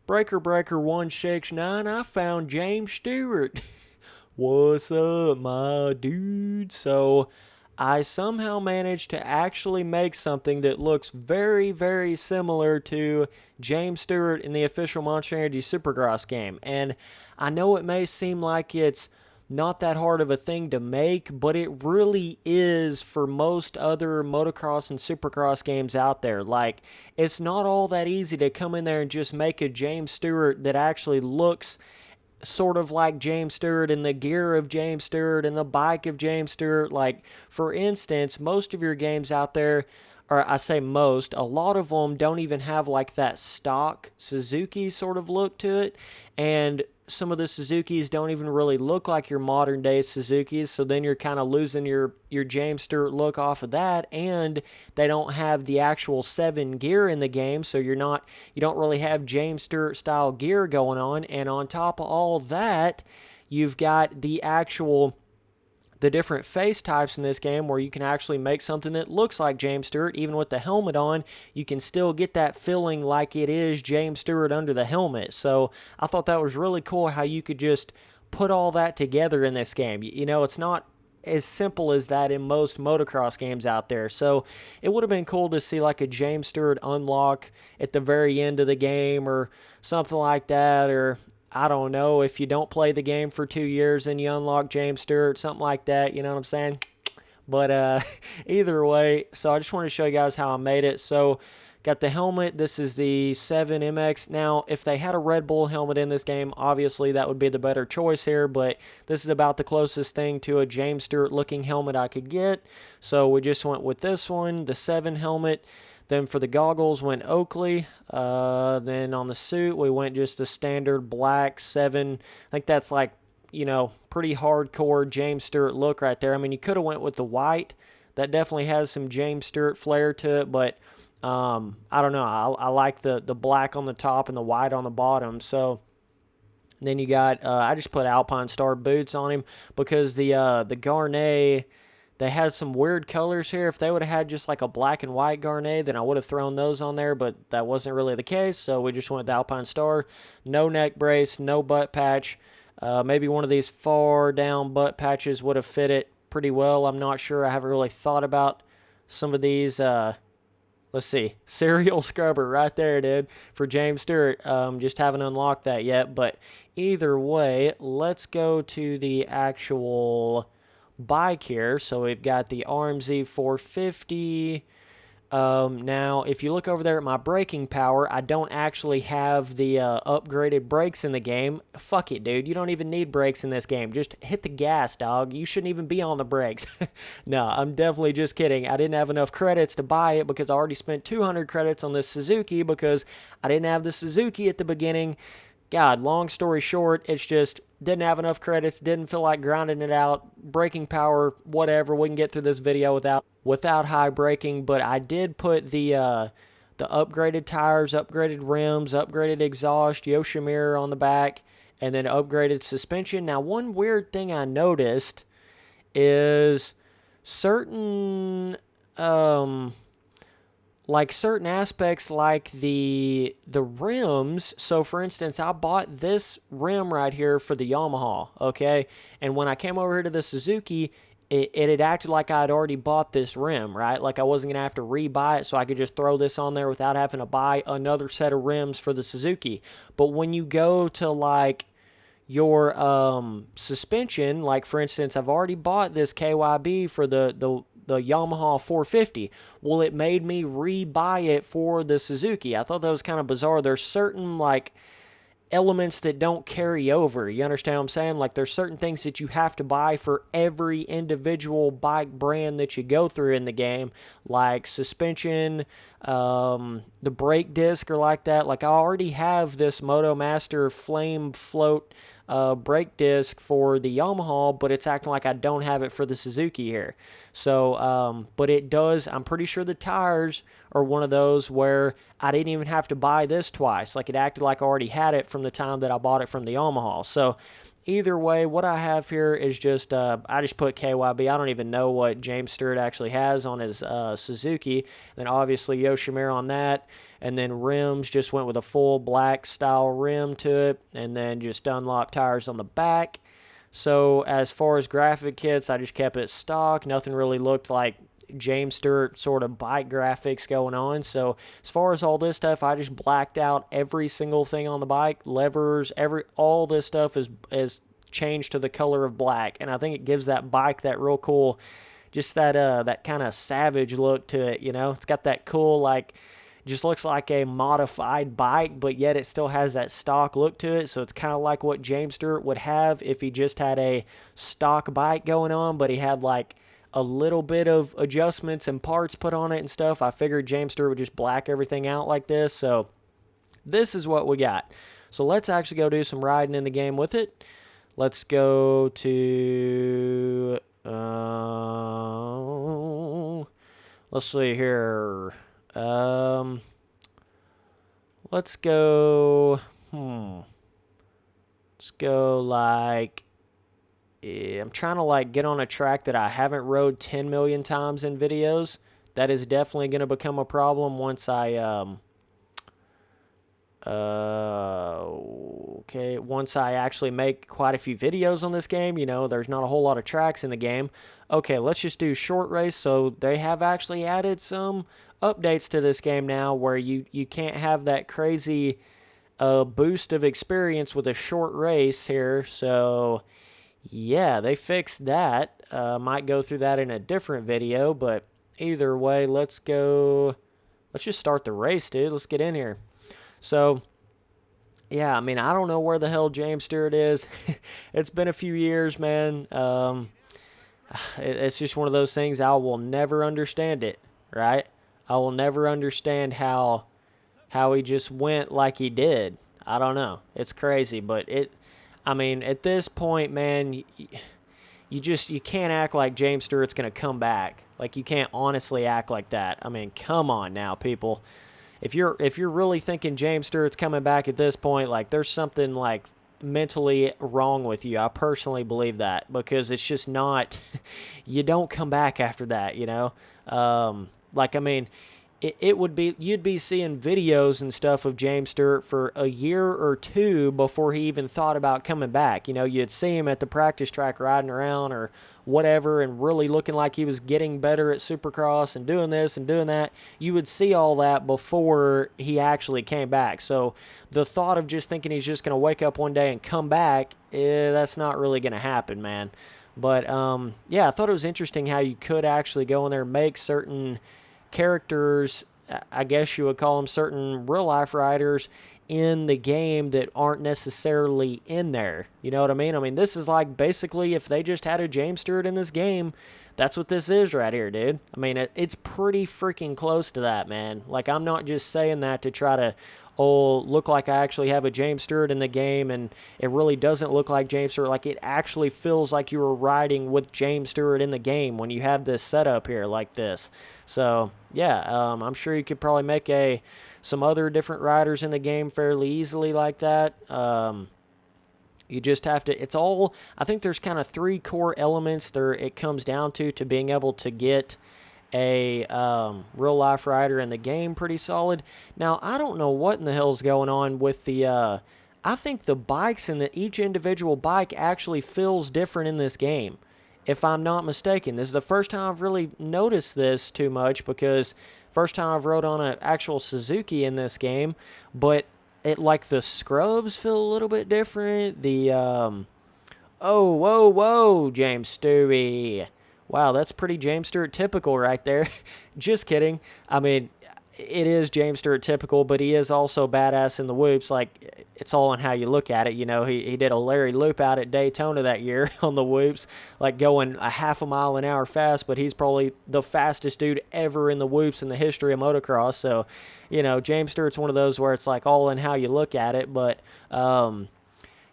Breaker 169, I found James Stewart. What's up, my dude? So, I somehow managed to actually make something that looks very, very similar to James Stewart in the official Monster Energy Supercross game. And I know it may seem like it's not that hard of a thing to make, but it really is for most other motocross and supercross games out there. Like, it's not all that easy to come in there and just make a James Stewart that actually looks sort of like James Stewart and the gear of James Stewart and the bike of James Stewart. Like, for instance, most of your games out there, or I say most, a lot of them don't even have like that stock Suzuki sort of look to it. And some of the Suzukis don't even really look like your modern day Suzukis, so then you're kind of losing your James Stewart look off of that, and they don't have the actual 7 gear in the game, so you don't really have James Stewart style gear going on. And on top of all that, you've got the different face types in this game where you can actually make something that looks like James Stewart. Even with the helmet on, you can still get that feeling like it is James Stewart under the helmet. So I thought that was really cool how you could just put all that together in this game. You know, it's not as simple as that in most motocross games out there. So it would have been cool to see like a James Stewart unlock at the very end of the game or something like that, or I don't know, if you don't play the game for 2 years and you unlock James Stewart, something like that, you know what I'm saying? But either way, so I just wanted to show you guys how I made it. So got the helmet. This is the 7MX. Now, if they had a Red Bull helmet in this game, obviously that would be the better choice here, but this is about the closest thing to a James Stewart looking helmet I could get. So we just went with this one, the 7 helmet. Then for the goggles, went Oakley. Then on the suit, we went just the standard black 7. I think that's like, you know, pretty hardcore James Stewart look right there. I mean, you could have went with the white. That definitely has some James Stewart flair to it, but I don't know. I like the black on the top and the white on the bottom. So then you got, I just put Alpine Star boots on him because the Garnet, they had some weird colors here. If they would have had just like a black and white Garnet, then I would have thrown those on there, but that wasn't really the case, so we just went with the Alpine Star. No neck brace, no butt patch. Maybe one of these far down butt patches would have fit it pretty well. I'm not sure. I haven't really thought about some of these. Let's see. Serial scrubber right there, dude, for James Stewart. Just haven't unlocked that yet, but either way, let's go to the actual bike here. So we've got the RMZ 450. Now, if you look over there at my braking power, I don't actually have the upgraded brakes in the game. Fuck it, dude. You don't even need brakes in this game. Just hit the gas, dog. You shouldn't even be on the brakes. No, I'm definitely just kidding. I didn't have enough credits to buy it because I already spent 200 credits on this Suzuki because I didn't have the Suzuki at the beginning. God, long story short, it's just didn't have enough credits, didn't feel like grinding it out, braking power, whatever. We can get through this video without high braking, but I did put the upgraded tires, upgraded rims, upgraded exhaust, Yoshimura on the back, and then upgraded suspension. Now, one weird thing I noticed is certain certain aspects like the rims. So for instance, I bought this rim right here for the Yamaha, okay? And when I came over here to the Suzuki, it had acted like I had already bought this rim, right? Like I wasn't going to have to re-buy it, so I could just throw this on there without having to buy another set of rims for the Suzuki. But when you go to like your suspension, like for instance, I've already bought this KYB for the Yamaha 450. Well, it made me re-buy it for the Suzuki. I thought that was kind of bizarre. There's certain like elements that don't carry over. You understand what I'm saying? Like there's certain things that you have to buy for every individual bike brand that you go through in the game, like suspension, the brake disc or like that. Like I already have this MotoMaster Flame Float brake disc for the Yamaha, but it's acting like I don't have it for the Suzuki here. So, but it does, I'm pretty sure the tires are one of those where I didn't even have to buy this twice. Like it acted like I already had it from the time that I bought it from the Yamaha. So either way, what I have here is just, I just put KYB. I don't even know what James Stewart actually has on his Suzuki. Then obviously Yoshimura on that. And then rims, just went with a full black style rim to it. And then just Dunlop tires on the back. So as far as graphic kits, I just kept it stock. Nothing really looked like James Stewart sort of bike graphics going on. So as far as all this stuff, I just blacked out every single thing on the bike, levers, all this stuff is changed to the color of black, and I think it gives that bike that real cool, just that kind of savage look to it. It's got that cool, like, just looks like a modified bike, but yet it still has that stock look to it. So it's kind of like what James Stewart would have if he just had a stock bike going on, but he had like a little bit of adjustments and parts put on it and stuff. I figured James Stewart would just black everything out like this. So this is what we got. So let's actually go do some riding in the game with it. Let's go to, let's see here. Let's go, let's go like, I'm trying to like get on a track that I haven't rode 10 million times in videos. That is definitely going to become a problem once I, once I actually make quite a few videos on this game. There's not a whole lot of tracks in the game. Okay, let's just do short race. So they have actually added some updates to this game now where you can't have that crazy boost of experience with a short race here. So yeah, they fixed that. Might go through that in a different video, but either way, let's just start the race, dude. Let's get in here. So, yeah, I mean, I don't know where the hell James Stewart is. It's been a few years, man. It's just one of those things. I will never understand it, right? I will never understand how he just went like he did. I don't know. It's crazy, but I mean, at this point, man, you can't act like James Stewart's going to come back. Like, you can't honestly act like that. I mean, come on now, people. If you're really thinking James Stewart's coming back at this point, like, there's something like mentally wrong with you. I personally believe that, because it's just not, you don't come back after that, like, I mean, it would be, you'd be seeing videos and stuff of James Stewart for a year or two before he even thought about coming back. You'd see him at the practice track riding around or whatever and really looking like he was getting better at Supercross and doing this and doing that. You would see all that before he actually came back. So the thought of just thinking he's just going to wake up one day and come back, that's not really going to happen, man. But, yeah, I thought it was interesting how you could actually go in there and make certain characters, I guess you would call them, certain real-life riders in the game that aren't necessarily in there. You know what I mean? I mean, this is like basically if they just had a James Stewart in this game, that's what this is right here, dude. I mean, it's pretty freaking close to that, man. Like, I'm not just saying that to try to, look like I actually have a James Stewart in the game, and it really doesn't look like James Stewart. Like, it actually feels like you were riding with James Stewart in the game when you have this setup here like this. So, yeah, I'm sure you could probably make some other different riders in the game fairly easily like that. You just have to, it's all, I think there's kind of three core elements there it comes down to being able to get a real-life rider in the game pretty solid. Now, I don't know what in the hell's going on with the, I think the bikes and each individual bike actually feels different in this game, if I'm not mistaken. This is the first time I've really noticed this too much, because first time I've rode on an actual Suzuki in this game, but it, like, the scrubs feel a little bit different. The, whoa, James Stewie. Wow, that's pretty James Stewart typical right there. Just kidding. I mean, it is James Stewart typical, but he is also badass in the whoops. Like, it's all on how you look at it. He did a Larry loop out at Daytona that year on the whoops, like going a half a mile an hour fast, but he's probably the fastest dude ever in the whoops in the history of motocross. So, James Stewart's one of those where it's like all in how you look at it. But,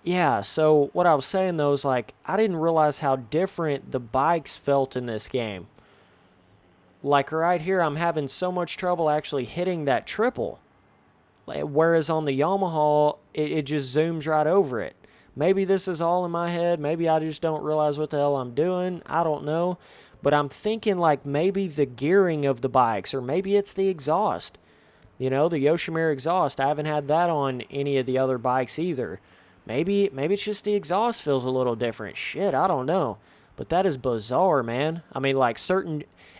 yeah, so what I was saying, though, is, like, I didn't realize how different the bikes felt in this game. Like, right here, I'm having so much trouble actually hitting that triple. Whereas on the Yamaha, it just zooms right over it. Maybe this is all in my head. Maybe I just don't realize what the hell I'm doing. I don't know. But I'm thinking like maybe the gearing of the bikes, or maybe it's the exhaust. You know, the Yoshimura exhaust. I haven't had that on any of the other bikes either. Maybe it's just the exhaust feels a little different. Shit, I don't know. But that is bizarre, man. I mean, like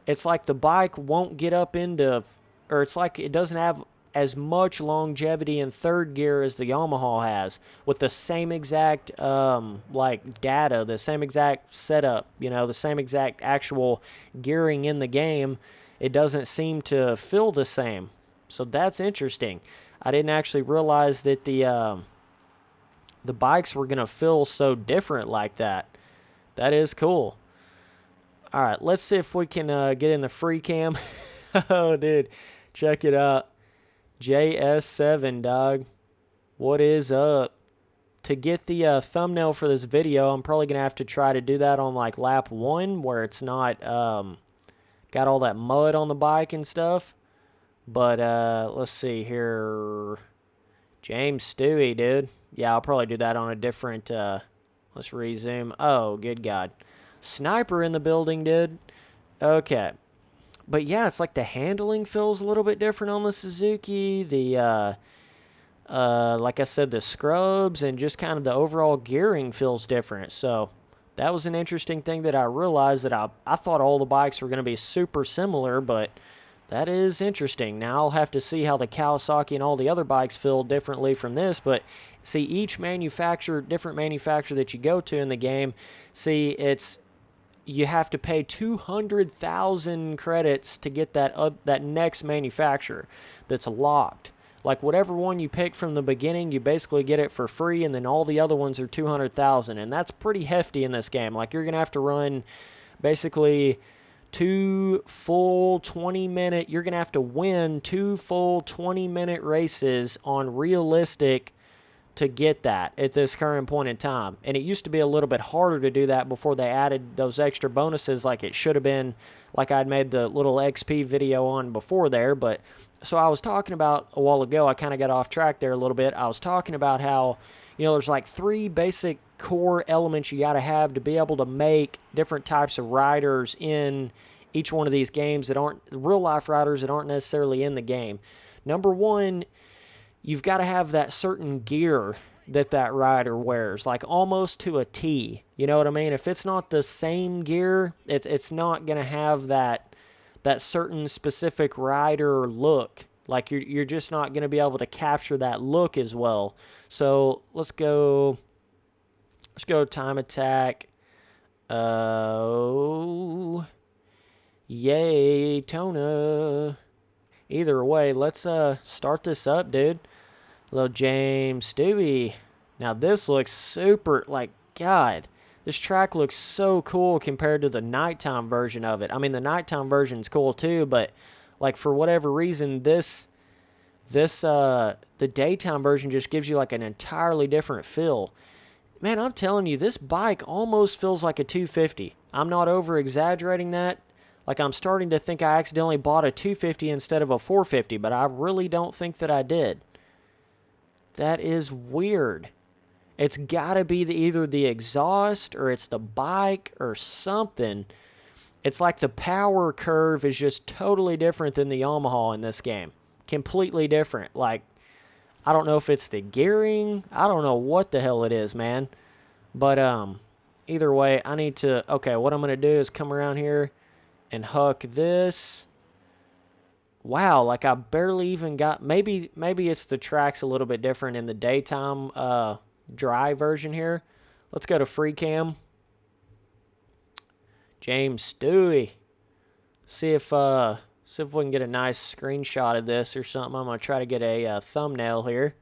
it's like the bike won't get up into, or it's like it doesn't have as much longevity in third gear as the Yamaha has, with the same exact like data, the same exact setup, you know, the same exact actual gearing in the game. It doesn't seem to feel the same. So that's interesting. I didn't actually realize that the bikes were gonna feel so different like that. That is cool. All right, let's see if we can get in the free cam. Oh, dude, check it out. JS7, dog. What is up? To get the thumbnail for this video, I'm probably gonna have to try to do that on like lap 1, where it's not got all that mud on the bike and stuff. But let's see here. James Stewie, dude. Yeah, I'll probably do that on a different, let's resume. Oh, good God. Sniper in the building, dude. Okay. But yeah, it's like the handling feels a little bit different on the Suzuki. The, like I said, the scrubs and just kind of the overall gearing feels different. So that was an interesting thing that I realized, that I thought all the bikes were going to be super similar, but that is interesting. Now I'll have to see how the Kawasaki and all the other bikes feel differently from this, but see, each different manufacturer that you go to in the game, see, you have to pay 200,000 credits to get that next manufacturer that's locked. Like whatever one you pick from the beginning, you basically get it for free, and then all the other ones are 200,000, and that's pretty hefty in this game. Like you're gonna have to run basically 2 full 20-minute. You're gonna have to win 2 full 20-minute races on realistic to get that at this current point in time. And it used to be a little bit harder to do that before they added those extra bonuses, like it should have been, like I'd made the little XP video on before there. But so I was talking about a while ago, I kind of got off track there a little bit. I was talking about how, you know, there's like 3 basic core elements you got to have to be able to make different types of riders in each one of these games that aren't real life riders, that aren't necessarily in the game. Number 1, you've got to have that certain gear that rider wears, like almost to a T. You know what I mean? If it's not the same gear, it's not going to have that certain specific rider look. Like you're just not going to be able to capture that look as well. So let's go time attack. Oh, yay, Tona. Either way, let's start this up, dude. Little James Stewie. Now this looks super, like, God, this track looks so cool compared to the nighttime version of it. I mean, the nighttime version's cool too, but like for whatever reason, the daytime version just gives you like an entirely different feel. Man, I'm telling you, this bike almost feels like a 250. I'm not over exaggerating that. Like, I'm starting to think I accidentally bought a 250 instead of a 450, but I really don't think that I did. That is weird. It's got to be either the exhaust, or it's the bike, or something. It's like the power curve is just totally different than the Yamaha in this game. Completely different. Like, I don't know if it's the gearing. I don't know what the hell it is, man. But either way, I need to... Okay, what I'm going to do is come around here and huck this. Wow, like I barely even got... Maybe it's the track's a little bit different in the daytime dry version here. Let's go to free cam. James Stewie. See if we can get a nice screenshot of this or something. I'm going to try to get a thumbnail here.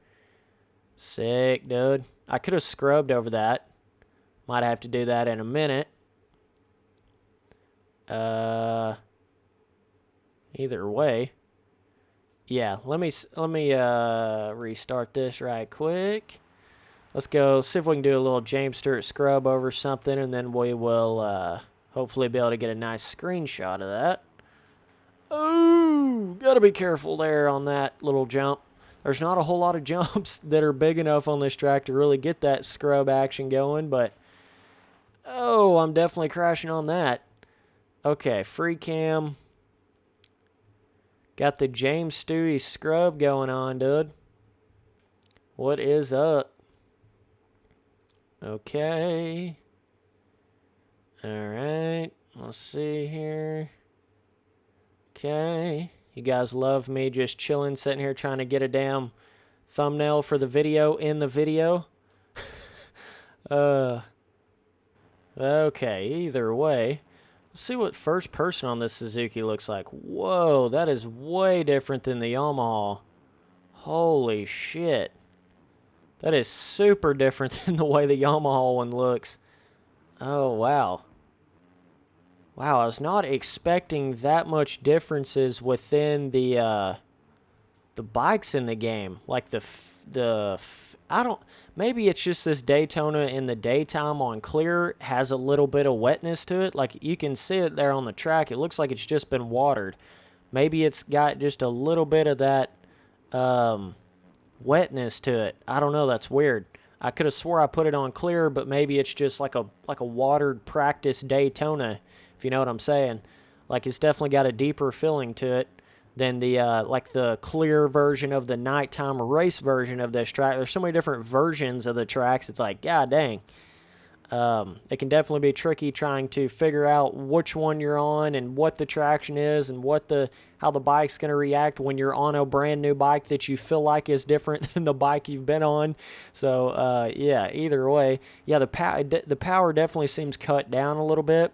Sick, dude. I could have scrubbed over that. Might have to do that in a minute. Either way. Yeah, let me restart this right quick. Let's go see if we can do a little James Stewart scrub over something, and then we will hopefully be able to get a nice screenshot of that. Ooh, gotta be careful there on that little jump. there's not a whole lot of jumps that are big enough on this track to really get that scrub action going, but oh, I'm definitely crashing on that. Okay, free cam. Got the James Stewie scrub going on, dude. What is up? Okay. Alright, let's see here. Okay. You guys love me just chilling, sitting here trying to get a damn thumbnail for the video in the video. Okay, either way. Let's see what first person on this Suzuki looks like. Whoa, that is way different than the Yamaha. Holy shit. That is super different than the way the Yamaha one looks. Oh, wow. Wow, I was not expecting that much differences within the bikes in the game. Like I don't, maybe it's just this Daytona in the daytime on clear has a little bit of wetness to it. Like you can see it there on the track. It looks like it's just been watered. Maybe it's got just a little bit of that wetness to it. I don't know. That's weird. I could have swore I put it on clear, but maybe it's just like a watered practice Daytona, if you know what I'm saying. Like it's definitely got a deeper feeling to it than the like the clear version of the nighttime race version of this track. There's so many different versions of the tracks. It's like, god dang. It can definitely be tricky trying to figure out which one you're on and what the traction is and how the bike's going to react when you're on a brand new bike that you feel like is different than the bike you've been on. So yeah, either way, yeah, the power definitely seems cut down a little bit.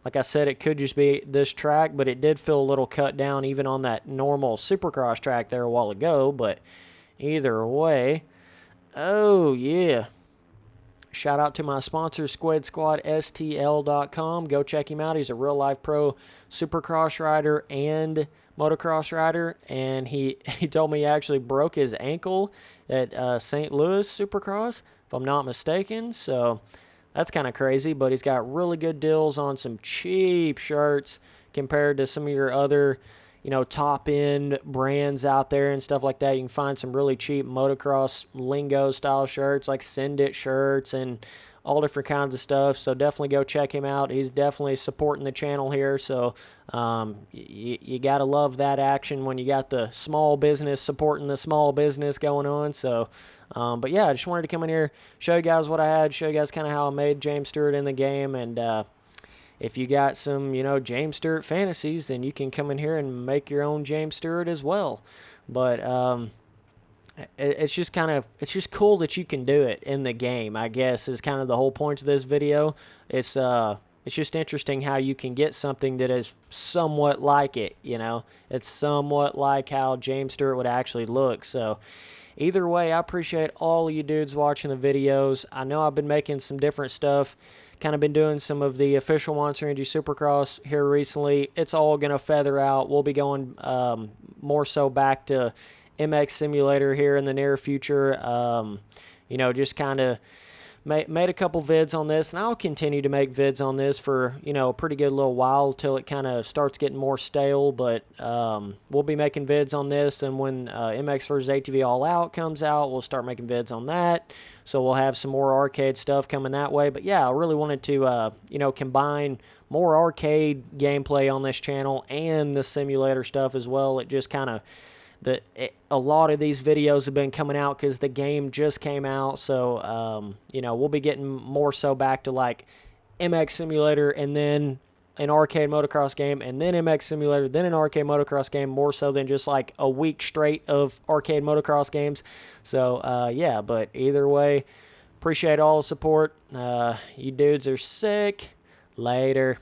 Like I said, it could just be this track, but it did feel a little cut down even on that normal Supercross track there a while ago. But either way, oh yeah. Shout out to my sponsor, SquidSquadSTL.com. Go check him out. He's a real-life pro Supercross rider and motocross rider. And he told me he actually broke his ankle at St. Louis Supercross, if I'm not mistaken. So that's kind of crazy. But he's got really good deals on some cheap shirts compared to some of your other, top-end brands out there and stuff like that. You can find some really cheap motocross lingo-style shirts like Send It shirts and all different kinds of stuff. So definitely go check him out. He's definitely supporting the channel here. So you got to love that action when you got the small business supporting the small business going on. So, but yeah, I just wanted to come in here, show you guys what I had, show you guys kind of how I made James Stewart in the game. And if you got some, James Stewart fantasies, then you can come in here and make your own James Stewart as well. But it's just cool that you can do it in the game, I guess, is kind of the whole point of this video. It's just interesting how you can get something that is somewhat like it, It's somewhat like how James Stewart would actually look. So either way, I appreciate all of you dudes watching the videos. I know I've been making some different stuff. Kind of been doing some of the official Monster Energy Supercross here recently. It's all going to feather out. We'll be going more so back to MX Simulator here in the near future. Just kind of made a couple vids on this, and I'll continue to make vids on this for, a pretty good little while till it kind of starts getting more stale. But we'll be making vids on this, and when MX vs. ATV All Out comes out, we'll start making vids on that. So we'll have some more arcade stuff coming that way. But yeah, I really wanted to, combine more arcade gameplay on this channel and the simulator stuff as well. It just kind of, a lot of these videos have been coming out because the game just came out. So, we'll be getting more so back to like MX Simulator and then an arcade motocross game and then MX Simulator, then an arcade motocross game, more so than just like a week straight of arcade motocross games. So, yeah, but either way, appreciate all the support. You dudes are sick. Later.